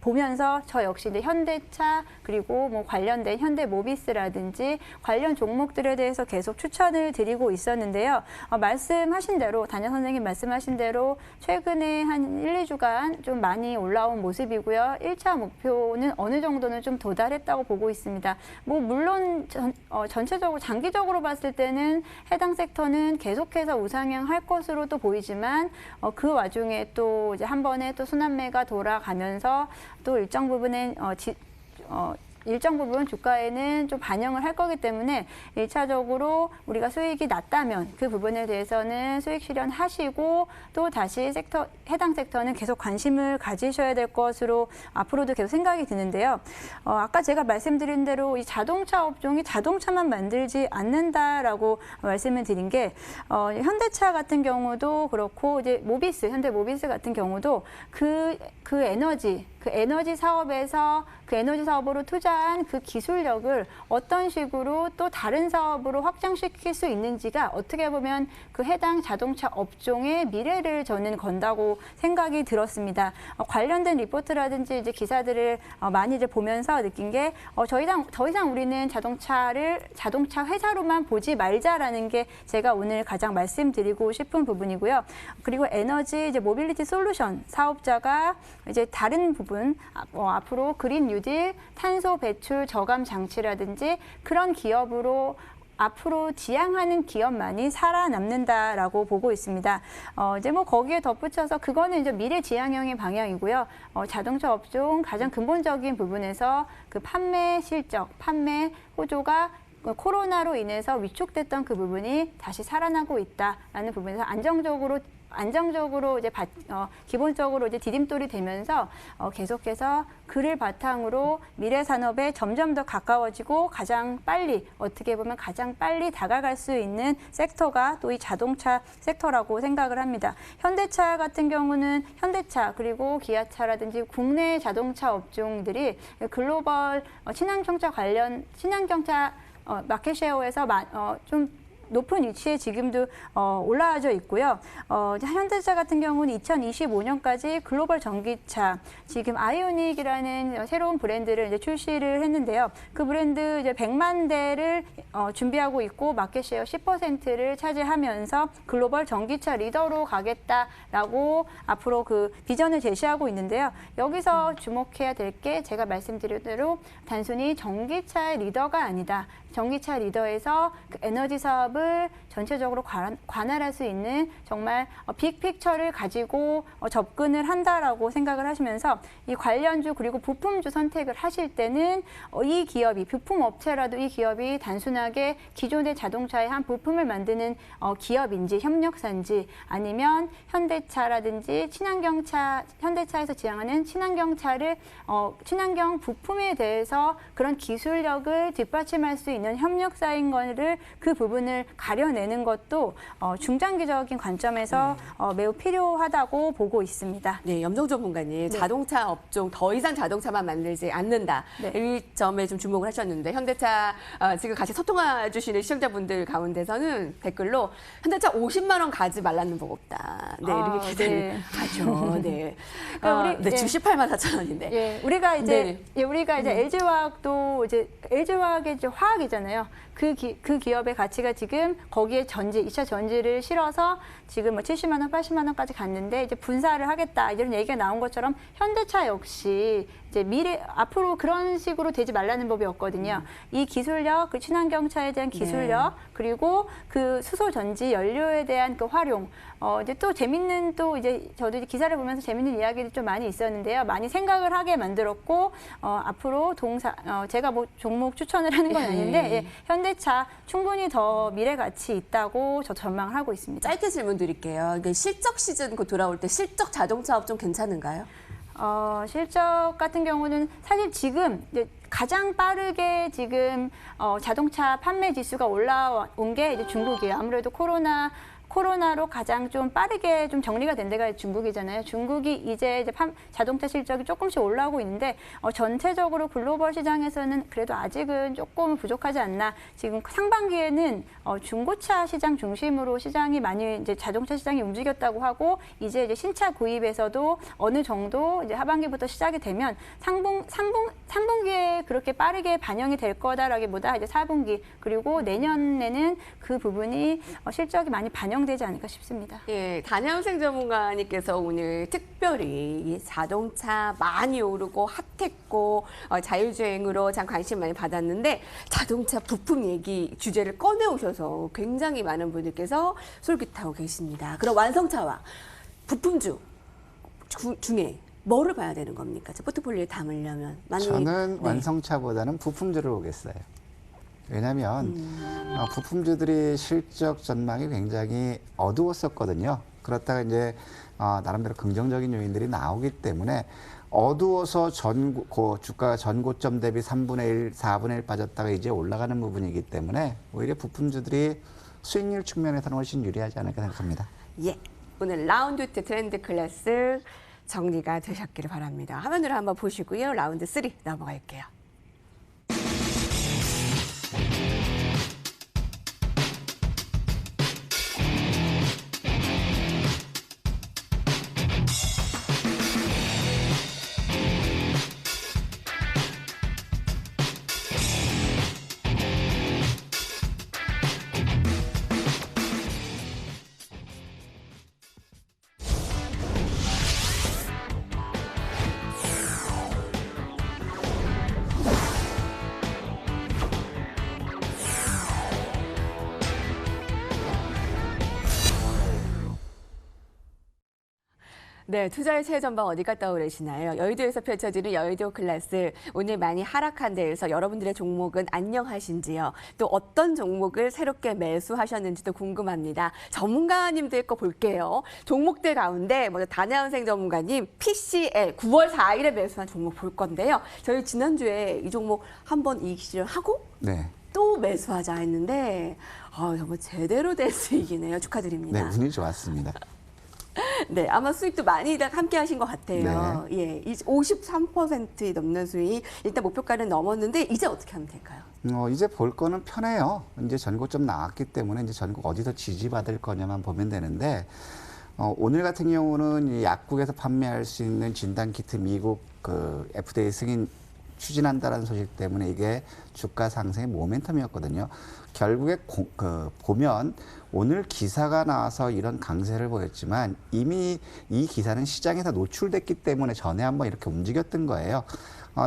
보면서 저 역시 이제 현대차 그리고 뭐 관련된 현대모비스라든지 관련 종목들에 대해서 계속 추천을 드리고 있었는데요. 말씀하신 대로 담임 선생님 말씀하신 대로 최근에 한 1, 2주간 좀 많이 올라온 모습이고요. 1차 목표는 어느 정도는 좀 도달했다고 보고 있습니다. 뭐 물론 전체적으로 장기적으로 봤을 때는 해당 섹터는 계속해서 우상향할 것으로 또 보이지만 그 와중에 또 이제 한 번에 또 순환매가 돌아가면서 또 일정 부분은 일정 부분 주가에는 좀 반영을 할 거기 때문에 1차적으로 우리가 수익이 낮다면 그 부분에 대해서는 수익 실현하시고 또 다시 해당 섹터는 계속 관심을 가지셔야 될 것으로 앞으로도 계속 생각이 드는데요. 아까 제가 말씀드린 대로 이 자동차 업종이 자동차만 만들지 않는다라고 말씀을 드린 게 현대차 같은 경우도 그렇고 이제 현대모비스 같은 경우도 그 에너지 사업으로 투자한 그 기술력을 어떤 식으로 또 다른 사업으로 확장시킬 수 있는지가 어떻게 보면 그 해당 자동차 업종의 미래를 저는 건다고 생각이 들었습니다. 관련된 리포트라든지 이제 기사들을 많이 이제 보면서 느낀 게 더 이상 우리는 자동차 회사로만 보지 말자라는 게 제가 오늘 가장 말씀드리고 싶은 부분이고요. 그리고 에너지 이제 모빌리티 솔루션 사업자가 이제 다른 부분 앞으로 그린 뉴딜, 탄소 배출 저감 장치라든지 그런 기업으로 앞으로 지향하는 기업만이 살아남는다라고 보고 있습니다. 이제 뭐 거기에 덧붙여서 그거는 이제 미래 지향형의 방향이고요. 자동차 업종 가장 근본적인 부분에서 그 판매 실적, 판매 호조가 코로나로 인해서 위축됐던 그 부분이 다시 살아나고 있다라는 부분에서 안정적으로 이제 기본적으로 이제 디딤돌이 되면서 계속해서 그를 바탕으로 미래 산업에 점점 더 가까워지고 어떻게 보면 가장 빨리 다가갈 수 있는 섹터가 또 이 자동차 sek터라고 생각을 합니다. 현대차 같은 경우는 현대차 그리고 기아차라든지 국내 자동차 업종들이 글로벌 친환경차 마켓쉐어에서 좀 높은 위치에 지금도 올라와져 있고요. 현대차 같은 경우는 2025년까지 글로벌 전기차 지금 아이오닉이라는 새로운 브랜드를 이제 출시를 했는데요. 그 브랜드 이제 100만 대를 준비하고 있고 마켓쉐어 10%를 차지하면서 글로벌 전기차 리더로 가겠다라고 앞으로 그 비전을 제시하고 있는데요. 여기서 주목해야 될 게 제가 말씀드린 대로 단순히 전기차의 리더가 아니다. 전기차 리더에서 그 에너지 사업을 전체적으로 관할할 수 있는 정말 빅픽처를 가지고 접근을 한다라고 생각을 하시면서 이 관련주 그리고 부품주 선택을 하실 때는 이 기업이 부품업체라도 이 기업이 단순하게 기존의 자동차의 한 부품을 만드는 기업인지 협력사인지 아니면 현대차라든지 현대차에서 지향하는 친환경 부품에 대해서 그런 기술력을 뒷받침할 수 있는 있는 협력사인 거를 그 부분을 가려내는 것도 중장기적인 관점에서 매우 필요하다고 보고 있습니다. 네, 염정 전문가님, 자동차 업종 더 이상 자동차만 만들지 않는다. 네. 이 점에 좀 주목을 하셨는데 현대차 지금 같이 소통해 주시는 시청자분들 가운데서는 댓글로 현대차 50만 원 가지 말라는 법 없다. 네, 이렇게 계산을 하죠. 네. 그러니까 우리, 네, 지금 18만 4천 원인데. 예, 우리가 이제 네. 우리가 이제 LG화학도 이제 LG화학의 이제 화학이잖아요. 그 기업의 가치가 지금 거기에 전지, 2차 전지를 실어서 지금 뭐 70만 원, 80만 원까지 갔는데 이제 분사를 하겠다 이런 얘기가 나온 것처럼 현대차 역시 이제 앞으로 그런 식으로 되지 말라는 법이 없거든요. 이 기술력, 그 친환경차에 대한 기술력, 그리고 그 수소 전지 연료에 대한 그 활용. 이제 또 재밌는 또 이제 저도 이제 기사를 보면서 재밌는 이야기들이 좀 많이 있었는데요. 많이 생각을 하게 만들었고 앞으로 제가 뭐 종목 추천을 하는 건 아닌데 예, 현대차 충분히 더 미래 가치 있다고 저 전망을 하고 있습니다. 짧게 질문 드릴게요. 이게 실적 시즌 곧 돌아올 때 실적 자동차 업종 괜찮은가요? 실적 같은 경우는 사실 지금 이제 가장 빠르게 지금 자동차 판매 지수가 올라온 게 이제 중국이에요. 아무래도 코로나로 가장 좀 빠르게 좀 정리가 된 데가 중국이잖아요. 중국이 이제 자동차 실적이 조금씩 올라오고 있는데 전체적으로 글로벌 시장에서는 그래도 아직은 조금 부족하지 않나. 지금 상반기에는 중고차 시장 중심으로 시장이 많이 이제 자동차 시장이 움직였다고 하고 이제 신차 구입에서도 어느 정도 이제 하반기부터 시작이 되면 3분기에 그렇게 빠르게 반영이 될 거다라기보다 이제 4분기 그리고 내년에는 그 부분이 실적이 많이 반영되지 않을까 싶습니다. 예, 단양생 전문가님께서 오늘 특별히 이 자동차 많이 오르고 핫했고 자율주행으로 참 관심 많이 받았는데 자동차 부품 얘기 주제를 꺼내오셔서 굉장히 많은 분들께서 솔깃하고 계십니다. 그럼 완성차와 부품주 중에 뭐를 봐야 되는 겁니까? 제 포트폴리오에 담으려면. 저는 완성차보다는 부품주를 보겠어요. 왜냐하면 부품주들이 실적 전망이 굉장히 어두웠었거든요. 그렇다가 이제 나름대로 긍정적인 요인들이 나오기 때문에 어두워서 주가가 전고점 대비 3분의 1, 4분의 1 빠졌다가 이제 올라가는 부분이기 때문에 오히려 부품주들이 수익률 측면에서는 훨씬 유리하지 않을까 생각합니다. 예, 오늘 라운드 2 트렌드 클래스 정리가 되셨기를 바랍니다. 화면으로 한번 보시고요. 라운드 3 넘어갈게요. 네, 투자의 새 전방 어디 갔다 오르시나요? 여의도에서 펼쳐지는 여의도 클래스. 오늘 많이 하락한 데에서 여러분들의 종목은 안녕하신지요? 또 어떤 종목을 새롭게 매수하셨는지도 궁금합니다. 전문가님들 거 볼게요. 종목들 가운데 먼저 단양생 전문가님 PCL 9월 4일에 매수한 종목 볼 건데요. 저희 지난주에 이 종목 한번 이익 실현하고 네. 또 매수하자 했는데 정말 제대로 된 수익이네요. 축하드립니다. 네, 운이 좋았습니다. 네, 아마 수익도 많이 함께 하신 것 같아요. 예, 53% 넘는 수익. 일단 목표가는 넘었는데 이제 어떻게 하면 될까요? 이제 볼 거는 편해요. 이제 전고점 나왔기 때문에 이제 전고 어디서 지지받을 거냐만 보면 되는데 오늘 같은 경우는 이 약국에서 판매할 수 있는 진단키트 미국 그 FDA 승인 추진한다는 소식 때문에 이게 주가 상승의 모멘텀이었거든요. 결국에 보면 오늘 기사가 나와서 이런 강세를 보였지만 이미 이 기사는 시장에서 노출됐기 때문에 전에 한번 이렇게 움직였던 거예요.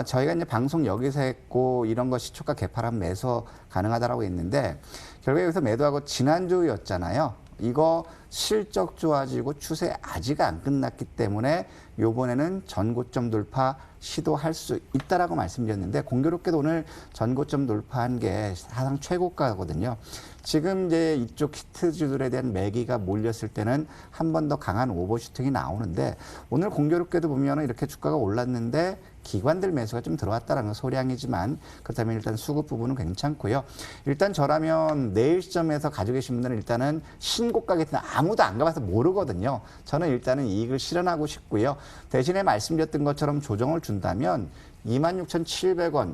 저희가 이제 방송 여기서 했고 이런 거 시초가 개파하면 매수 가능하다라고 했는데 결국에 여기서 매도하고 지난주였잖아요. 이거 실적 좋아지고 추세 아직 안 끝났기 때문에 요번에는 전고점 돌파 시도할 수 있다라고 말씀드렸는데 공교롭게도 오늘 전고점 돌파한 게 사상 최고가거든요. 지금 이제 이쪽 키트주들에 대한 매기가 몰렸을 때는 한 번 더 강한 오버슈팅이 나오는데 오늘 공교롭게도 보면 이렇게 주가가 올랐는데 기관들 매수가 좀 들어왔다는 건 소량이지만 그렇다면 일단 수급 부분은 괜찮고요. 일단 저라면 내일 시점에서 가지고 계신 분들은 일단은 신고가겠지만 아무도 안 가봐서 모르거든요. 저는 일단은 이익을 실현하고 싶고요. 대신에 말씀드렸던 것처럼 조정을 준다면 26,700원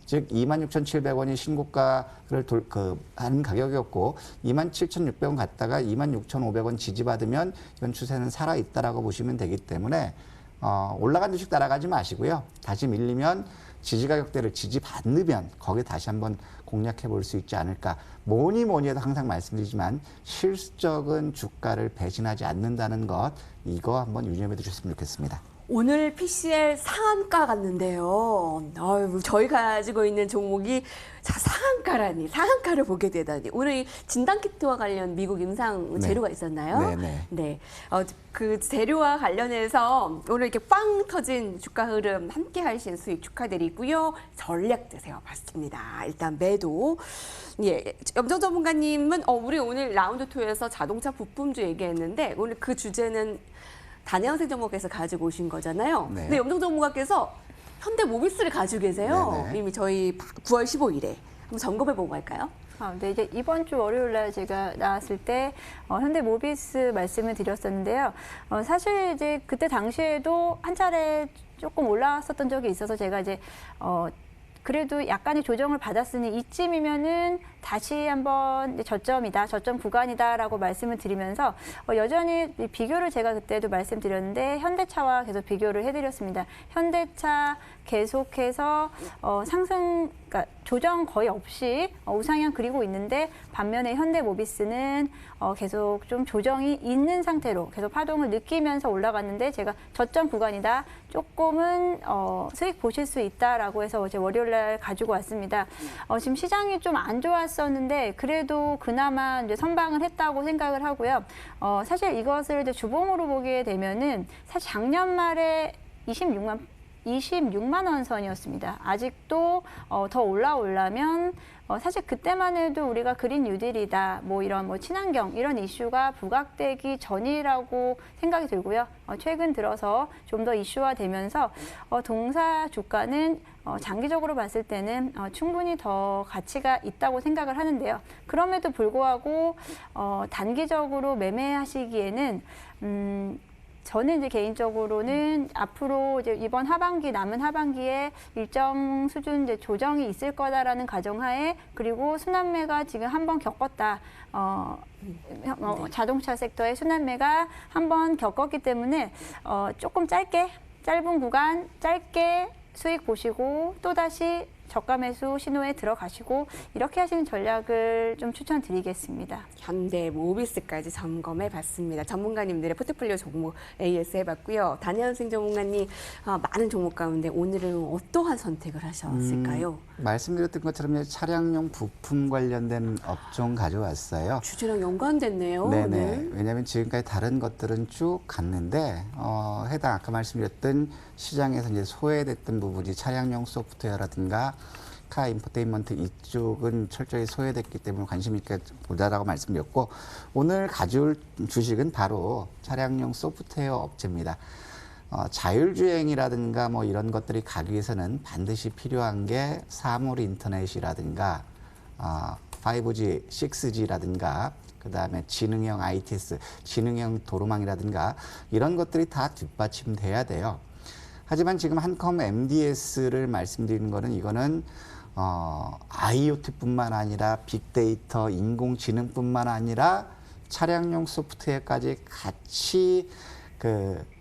즉 26,700원이 신고가를 하는 가격이었고 27,600원 갔다가 26,500원 지지받으면 이건 추세는 살아있다라고 보시면 되기 때문에 올라간 주식 따라가지 마시고요. 다시 밀리면 지지 가격대를 지지받으면 거기에 다시 한번 공략해 볼 수 있지 않을까. 뭐니 해도 항상 말씀드리지만 실적은 주가를 배신하지 않는다는 것 이거 한번 유념해 두셨으면 좋겠습니다. 오늘 PCL 상한가 갔는데요. 저희 가지고 있는 종목이 상한가라니, 상한가를 보게 되다니. 오늘 이 진단키트와 관련 미국 임상 재료가 있었나요? 네네. 네. 그 재료와 관련해서 오늘 이렇게 빵 터진 주가 흐름 함께 하신 수익 축하드리고요. 전략 세워봤습니다. 일단 매도. 예, 염정 전문가님은 우리 오늘 라운드 2에서 자동차 부품주 얘기했는데 오늘 그 주제는 단양생 종목에서 가지고 오신 거잖아요. 네. 근데 염정 전문가께서 현대모비스를 가지고 계세요. 네네. 이미 저희 9월 15일에 한번 점검해 보고 갈까요? 네, 이제 이번 주 월요일 날 제가 나왔을 때 현대모비스 말씀을 드렸었는데요. 사실 이제 그때 당시에도 한 차례 조금 올라왔었던 적이 있어서 제가 이제 그래도 약간의 조정을 받았으니 이쯤이면은 다시 한번 이제 저점이다, 저점 구간이다라고 말씀을 드리면서 여전히 비교를 제가 그때도 말씀드렸는데 현대차와 계속 비교를 해드렸습니다. 현대차 계속해서 상승, 그러니까 조정 거의 없이 우상향 그리고 있는데 반면에 현대모비스는 계속 좀 조정이 있는 상태로 계속 파동을 느끼면서 올라갔는데 제가 저점 구간이다, 조금은 수익 보실 수 있다라고 해서 어제 월요일 날 가지고 왔습니다. 지금 시장이 좀 안 좋았었는데 그래도 그나마 이제 선방을 했다고 생각을 하고요. 사실 이것을 이제 주봉으로 보게 되면은 사실 작년 말에 26만 원 선이었습니다. 아직도 더 올라오려면 사실 그때만 해도 우리가 그린 뉴딜이다, 뭐 이런 뭐 친환경 이런 이슈가 부각되기 전이라고 생각이 들고요. 최근 들어서 좀 더 이슈화되면서 동사 주가는 장기적으로 봤을 때는 충분히 더 가치가 있다고 생각을 하는데요. 그럼에도 불구하고 단기적으로 매매하시기에는 저는 이제 개인적으로는 앞으로 이제 이번 하반기 남은 하반기에 일정 수준 이제 조정이 있을 거다라는 가정하에 그리고 순환매가 지금 한번 겪었다. 자동차 섹터의 순환매가 한번 겪었기 때문에 조금 짧은 구간 짧게 수익 보시고 또다시 저가 매수 신호에 들어가시고 이렇게 하시는 전략을 좀 추천드리겠습니다. 현대모비스까지 점검해 봤습니다. 전문가님들의 포트폴리오 종목 AS 해봤고요. 단양생 전문가님 많은 종목 가운데 오늘은 어떠한 선택을 하셨을까요? 말씀드렸던 것처럼 차량용 부품 관련된 업종 가져왔어요. 주제랑 연관됐네요. 네네. 오늘. 왜냐하면 지금까지 다른 것들은 쭉 갔는데 해당 아까 말씀드렸던 시장에서 이제 소외됐던 부분이 차량용 소프트웨어라든가 카 인포테인먼트 이쪽은 철저히 소외됐기 때문에 관심 있게 보자라고 말씀드렸고 오늘 가져올 주식은 바로 차량용 소프트웨어 업체입니다. 자율주행이라든가 뭐 이런 것들이 가기 위해서는 반드시 필요한 게 사물 인터넷이라든가 5G, 6G라든가 그다음에 지능형 ITS, 지능형 도로망이라든가 이런 것들이 다 뒷받침돼야 돼요. 하지만 지금 한컴 MDS를 말씀드리는 거는 이거는 IoT뿐만 아니라 빅데이터, 인공지능뿐만 아니라 차량용 소프트웨어까지 같이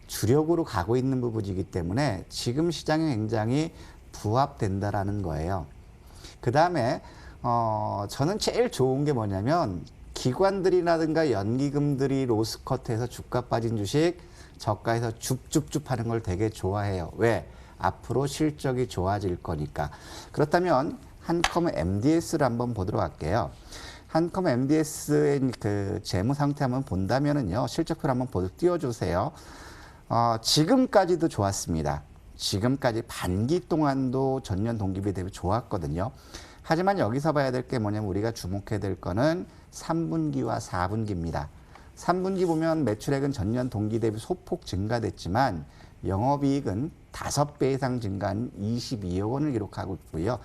주력으로 가고 있는 부분이기 때문에 지금 시장에 굉장히 부합된다라는 거예요. 그 다음에 저는 제일 좋은 게 뭐냐면 기관들이라든가 연기금들이 로스컷해서 주가 빠진 주식 저가에서 줍줍줍 하는 걸 되게 좋아해요. 왜? 앞으로 실적이 좋아질 거니까. 그렇다면 한컴 MDS를 한번 보도록 할게요. 한컴 MDS의 그 재무 상태 한번 본다면은요, 실적표를 한번 띄워주세요. 지금까지도 좋았습니다. 지금까지 반기 동안도 전년 동기비 대비 좋았거든요. 하지만 여기서 봐야 될 게 뭐냐면 우리가 주목해야 될 거는 3분기와 4분기입니다. 3분기 보면 매출액은 전년 동기 대비 소폭 증가됐지만 영업이익은 5배 이상 증가한 22억 원을 기록하고 있고요.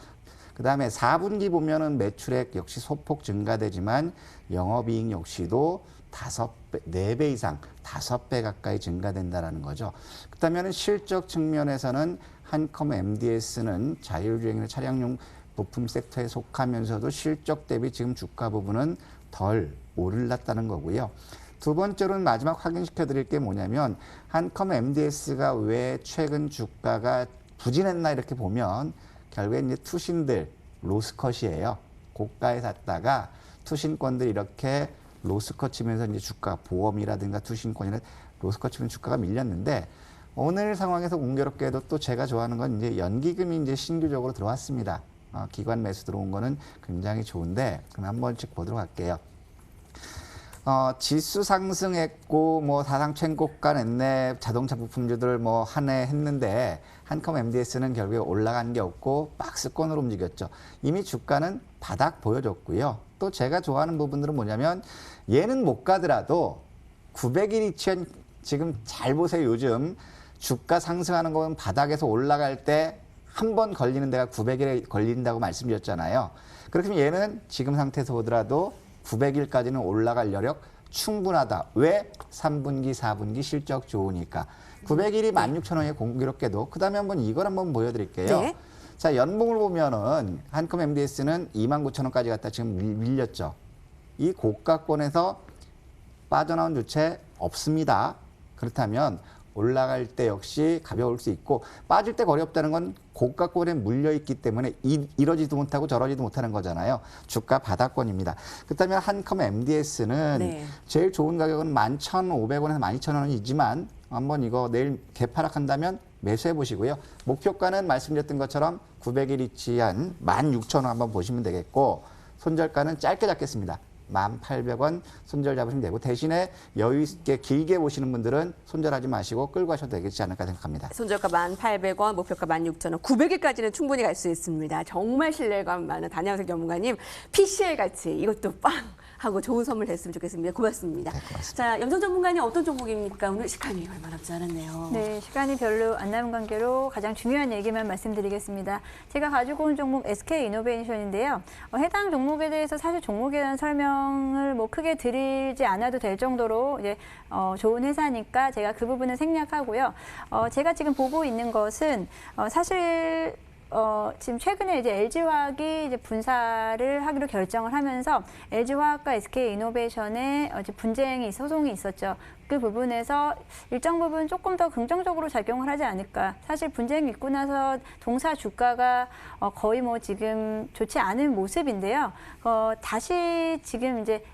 그다음에 4분기 보면은 매출액 역시 소폭 증가되지만 영업이익 역시도 4배 이상, 5배 가까이 증가된다라는 거죠. 그렇다면 실적 측면에서는 한컴 MDS는 자율주행 차량용 부품 섹터에 속하면서도 실적 대비 지금 주가 부분은 덜 오르났다는 거고요. 두 번째로는 마지막 확인시켜 드릴 게 뭐냐면 한컴 MDS가 왜 최근 주가가 부진했나 이렇게 보면 결국에 이제 투신들 로스컷이에요. 고가에 샀다가 투신권들 이렇게 로스컷 치면서 이제 주가 보험이라든가 투신권이나 로스컷 치면 주가가 밀렸는데 오늘 상황에서 공교롭게도 또 제가 좋아하는 건 이제 연기금이 이제 신규적으로 들어왔습니다. 기관 매수 들어온 거는 굉장히 좋은데 그럼 한 번씩 보도록 할게요. 지수 상승했고 뭐 사상 최고가 냈네 자동차 부품주들 뭐 한 해 했는데 한컴 MDS는 결국에 올라간 게 없고 박스권으로 움직였죠. 이미 주가는 바닥 보여줬고요. 또 제가 좋아하는 부분들은 뭐냐면 얘는 못 가더라도 900일 이천 지금 잘 보세요. 요즘 주가 상승하는 건 바닥에서 올라갈 때 한 번 걸리는 데가 900일에 걸린다고 말씀드렸잖아요. 그렇다면 얘는 지금 상태에서 보더라도 900일까지는 올라갈 여력 충분하다. 왜? 3분기, 4분기 실적 좋으니까. 900일이 16,000원에 공교롭게도. 그 다음에 이걸 한번 보여드릴게요. 네. 자, 연봉을 보면은 한컴 MDS는 29,000원까지 갔다 지금 밀렸죠. 이 고가권에서 빠져나온 주체 없습니다. 그렇다면 올라갈 때 역시 가벼울 수 있고 빠질 때 거리 없다는 건 고가권에 물려있기 때문에 이러지도 못하고 저러지도 못하는 거잖아요. 주가 바닥권입니다. 그렇다면 한컴 MDS는 네. 제일 좋은 가격은 11,500원에서 12,000원이지만 한번 이거 내일 개파락한다면 매수해 보시고요. 목표가는 말씀드렸던 것처럼 900일 위치한 16,000원 한번 보시면 되겠고 손절가는 짧게 잡겠습니다. 1,800원 손절 잡으시면 되고 대신에 여유 있게 길게 보시는 분들은 손절하지 마시고 끌고 가셔도 되겠지 않을까 생각합니다. 손절가 1,800원, 목표가 16,000원, 900일까지는 충분히 갈 수 있습니다. 정말 신뢰감 많은 단양색 전문가님, PCL 같이 이것도 빵 하고 좋은 선물 됐으면 좋겠습니다. 고맙습니다. 네, 고맙습니다. 자, 염성 전문가님 어떤 종목입니까? 오늘 시간이 얼마 남지 않았네요. 네, 시간이 별로 안 남은 관계로 가장 중요한 얘기만 말씀드리겠습니다. 제가 가지고 온 종목 SK이노베이션인데요. 해당 종목에 대해서 사실 종목에 대한 설명을 뭐 크게 드리지 않아도 될 정도로 이제 좋은 회사니까 제가 그 부분은 생략하고요. 제가 지금 보고 있는 것은 사실 지금 최근에 이제 LG화학이 이제 분사를 하기로 결정을 하면서 LG화학과 SK이노베이션에 분쟁이 소송이 있었죠. 그 부분에서 일정 부분 조금 더 긍정적으로 작용을 하지 않을까. 사실 분쟁이 있고 나서 동사 주가가 거의 뭐 지금 좋지 않은 모습인데요. 다시 지금 이제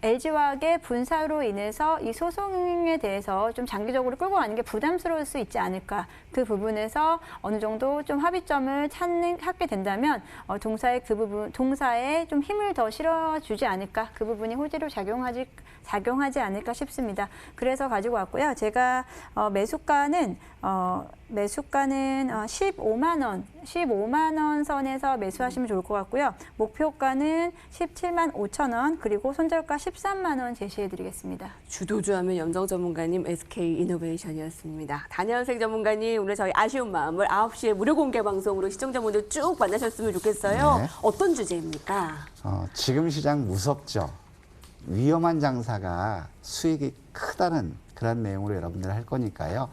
LG화학의 분사로 인해서 이 소송에 대해서 좀 장기적으로 끌고 가는 게 부담스러울 수 있지 않을까. 그 부분에서 어느 정도 좀 합의점을 찾게 된다면 동사의 그 부분, 동사에 좀 힘을 더 실어주지 않을까. 그 부분이 호재로 작용하지 않을까 싶습니다. 그래서 가지고 왔고요. 제가 매수가는 15만 원 선에서 매수하시면 좋을 것 같고요. 목표가는 17만 5천 원 그리고 손절가 13만 원 제시해드리겠습니다. 주도주하면 염정 전문가님 SK이노베이션이었습니다. 단양색 전문가님 오늘 저희 아쉬운 마음을 9시에 무료 공개 방송으로 시청자분들 쭉 만나셨으면 좋겠어요. 네. 어떤 주제입니까? 지금 시장 무섭죠. 위험한 장사가 수익이 크다는 그런 내용으로 여러분들 할 거니까요.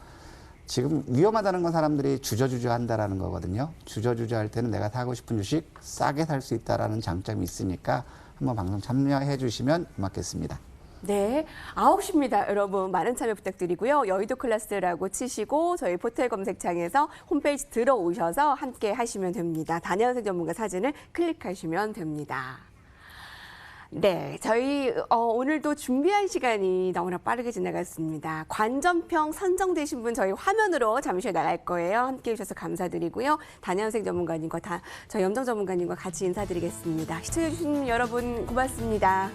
지금 위험하다는 건 사람들이 주저주저 한다라는 거거든요. 주저주저 할 때는 내가 사고 싶은 주식 싸게 살 수 있다라는 장점이 있으니까 한번 방송 참여해 주시면 고맙겠습니다. 네, 9시입니다. 여러분 많은 참여 부탁드리고요. 여의도 클래스라고 치시고 저희 포털 검색창에서 홈페이지 들어오셔서 함께 하시면 됩니다. 단양색 전문가 사진을 클릭하시면 됩니다. 네, 저희 오늘도 준비한 시간이 너무나 빠르게 지나갔습니다. 관전평 선정되신 분 저희 화면으로 잠시 후에 나갈 거예요. 함께해 주셔서 감사드리고요. 단양색 전문가님과 저희 염정 전문가님과 같이 인사드리겠습니다. 시청해 주신 여러분 고맙습니다.